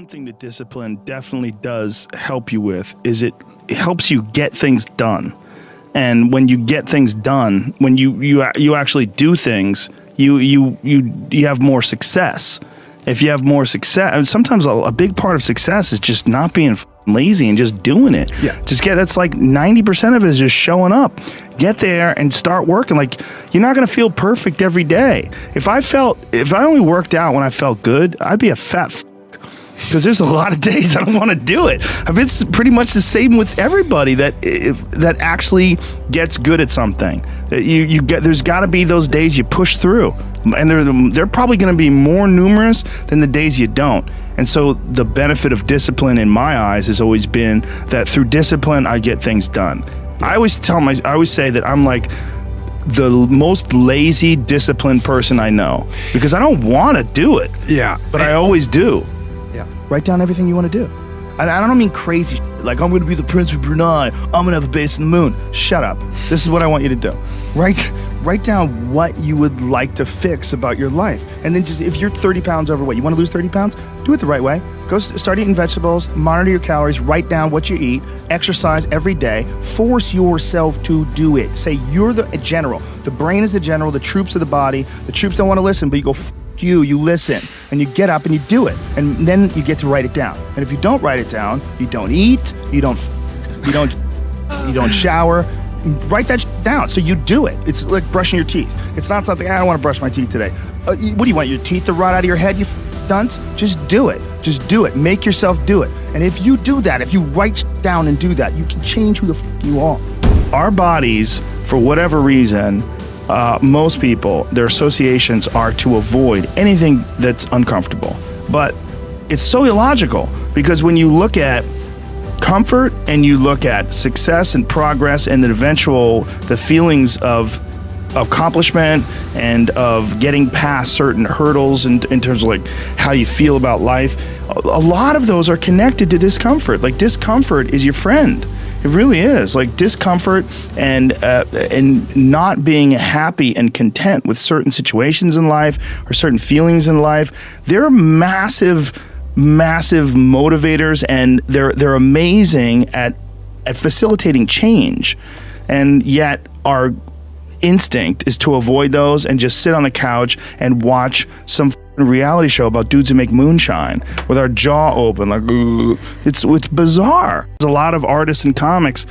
One thing that discipline definitely does help you with is it helps you get things done. And when you get things done, when you actually do things, you have more success. If you have more success, and sometimes a big part of success is just not being lazy and just doing it. Yeah. That's like 90% of it is just showing up. Get there and start working. Like, you're not going to feel perfect every day. If I only worked out when I felt good, I'd be a fat because there's a lot of days I don't want to do it. It's pretty much the same with everybody that actually gets good at something. There's got to be those days you push through, and they're probably going to be more numerous than the days you don't. And so the benefit of discipline in my eyes has always been that through discipline I get things done. I always say that I'm like the most lazy, disciplined person I know because I don't want to do it. Yeah, but I always do. Yeah. Write down everything you want to do. And I don't mean crazy shit, like I'm going to be the Prince of Brunei, I'm going to have a base in the moon. Shut up. This is what I want you to do. Write down what you would like to fix about your life. And then just, if you're 30 pounds overweight, you want to lose 30 pounds? Do it the right way. Go start eating vegetables, monitor your calories, write down what you eat, exercise every day, force yourself to do it. Say you're the general. The brain is the general, the troops are the body. The troops don't want to listen, but you go, you listen, and you get up and you do it, and then you get to write it down. And if you don't write it down, you don't eat, you don't shower. Write that down so you do it. It's like brushing your teeth. It's not something, I don't want to brush my teeth today. What do you want, your teeth to rot out of your head, you dunce? Just do it. Just do it. Make yourself do it. And if you do that, if you write down and do that, you can change who the you are. Our bodies, for whatever reason, most people, their associations are to avoid anything that's uncomfortable. But it's so illogical because when you look at comfort and you look at success and progress and the feelings of accomplishment and of getting past certain hurdles in terms of like how you feel about life, a lot of those are connected to discomfort. Like, discomfort is your friend. It really is. Like, discomfort and not being happy and content with certain situations in life or certain feelings in life, they're massive motivators, and they're amazing at facilitating change. And yet our instinct is to avoid those and just sit on the couch and watch some reality show about dudes who make moonshine with our jaw open, like, ugh. It's bizarre. There's a lot of artists and comics,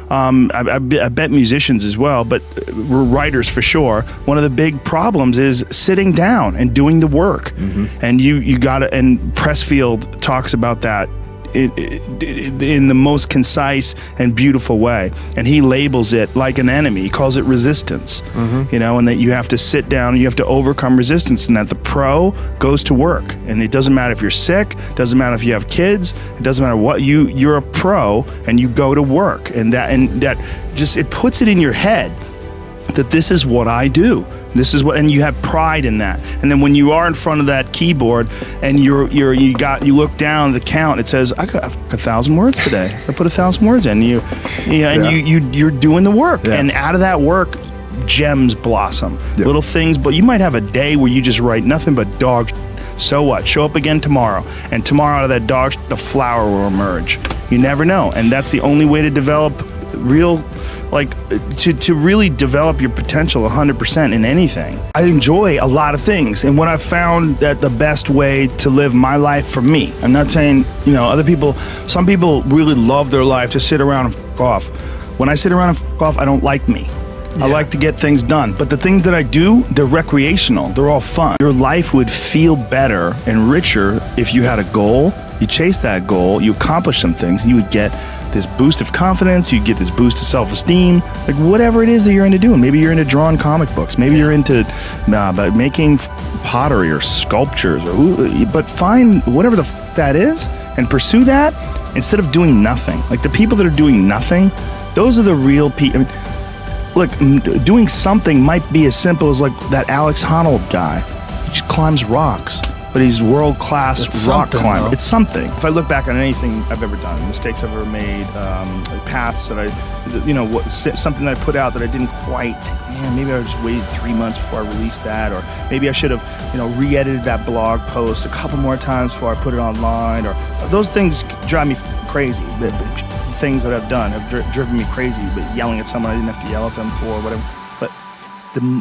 I bet musicians as well, but writers for sure. One of the big problems is sitting down and doing the work. Mm-hmm. And you gotta, and Pressfield talks about that in the most concise and beautiful way, and he labels it like an enemy. He calls it resistance. Mm-hmm. And that you have to sit down, you have to overcome resistance, and that the pro goes to work. And it doesn't matter if you're sick, doesn't matter if you have kids, it doesn't matter what, you're a pro and you go to work. And that just, it puts it in your head that this is what I do. This is what, and you have pride in that. And then when you are in front of that keyboard and you look down the count, it says, I got 1,000 words today. I put 1,000 words in. You're doing the work. Yeah. And out of that work, gems blossom. Yeah. Little things, but you might have a day where you just write nothing but dog shit. So what? Show up again tomorrow. And tomorrow out of that dog shit, a flower will emerge. You never know. And that's the only way to develop to really develop your potential 100% in anything. I enjoy a lot of things, and what I've found that the best way to live my life for me, I'm not saying, other people, some people really love their life to sit around and f*** off. When I sit around and f*** off, I don't like me. Yeah. I like to get things done, but the things that I do, they're recreational, they're all fun. Your life would feel better and richer if you had a goal, you chase that goal, you accomplish some things, and you would get this boost of confidence, you get this boost of self-esteem, like whatever it is that you're into doing. Maybe you're into drawing comic books, maybe you're into making pottery or sculptures, but find whatever that is and pursue that instead of doing nothing. Like, the people that are doing nothing, those are the real people. Look, doing something might be as simple as like that Alex Honnold guy. He just climbs rocks. but he's world-class It's rock something, climber. though. It's something. If I look back on anything I've ever done, mistakes I've ever made, paths that something that I put out that I didn't quite, man, maybe I just waited 3 months before I released that, or maybe I should have, re-edited that blog post a couple more times before I put it online, or those things drive me crazy. The things that I've done have driven me crazy, but yelling at someone I didn't have to yell at them for, whatever. But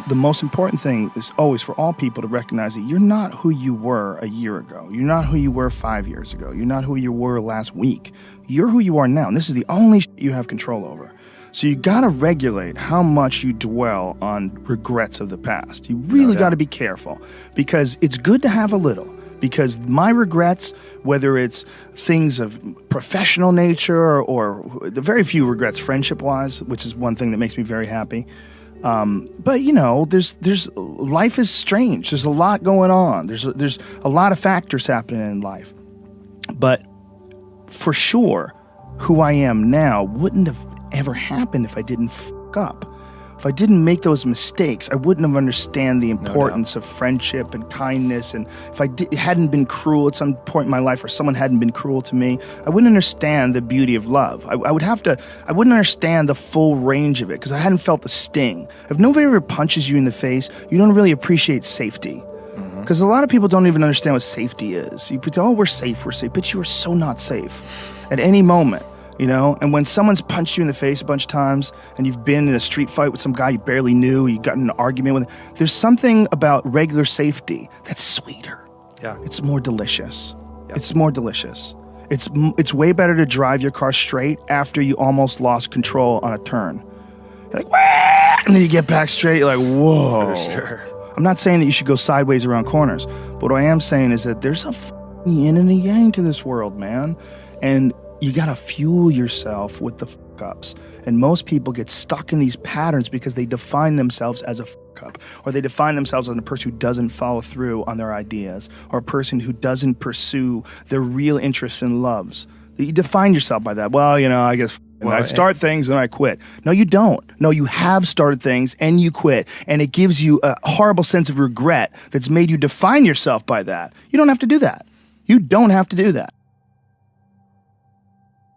the most important thing is always for all people to recognize that you're not who you were a year ago. You're not who you were 5 years ago. You're not who you were last week. You're who you are now, and this is the only you have control over. So you got to regulate how much you dwell on regrets of the past. You really got to be careful, because it's good to have a little. Because my regrets, whether it's things of professional nature or the very few regrets friendship-wise, which is one thing that makes me very happy. But there's life is strange. There's a lot going on. There's a lot of factors happening in life. But for sure, who I am now wouldn't have ever happened if I didn't fuck up. If I didn't make those mistakes, I wouldn't have understand the importance of friendship and kindness. And if I hadn't been cruel at some point in my life, or someone hadn't been cruel to me, I wouldn't understand the beauty of love. I wouldn't understand the full range of it, because I hadn't felt the sting. If nobody ever punches you in the face, you don't really appreciate safety. Because a lot of people don't even understand what safety is. You pretend, oh, we're safe, but you are so not safe at any moment. And when someone's punched you in the face a bunch of times, and you've been in a street fight with some guy you barely knew, you got in an argument with him, there's something about regular safety that's sweeter. Yeah. It's more delicious. Yeah. It's more delicious. It's way better to drive your car straight after you almost lost control on a turn. You're like, wah! And then you get back straight, you're like, whoa. For sure. I'm not saying that you should go sideways around corners, but what I am saying is that there's a yin and a yang to this world, man. And you got to fuel yourself with the fuck-ups. And most people get stuck in these patterns because they define themselves as a fuck-up, or they define themselves as a person who doesn't follow through on their ideas, or a person who doesn't pursue their real interests and loves. You define yourself by that. Well, I guess I start things and I quit. No, you don't. No, you have started things and you quit. And it gives you a horrible sense of regret that's made you define yourself by that. You don't have to do that. You don't have to do that.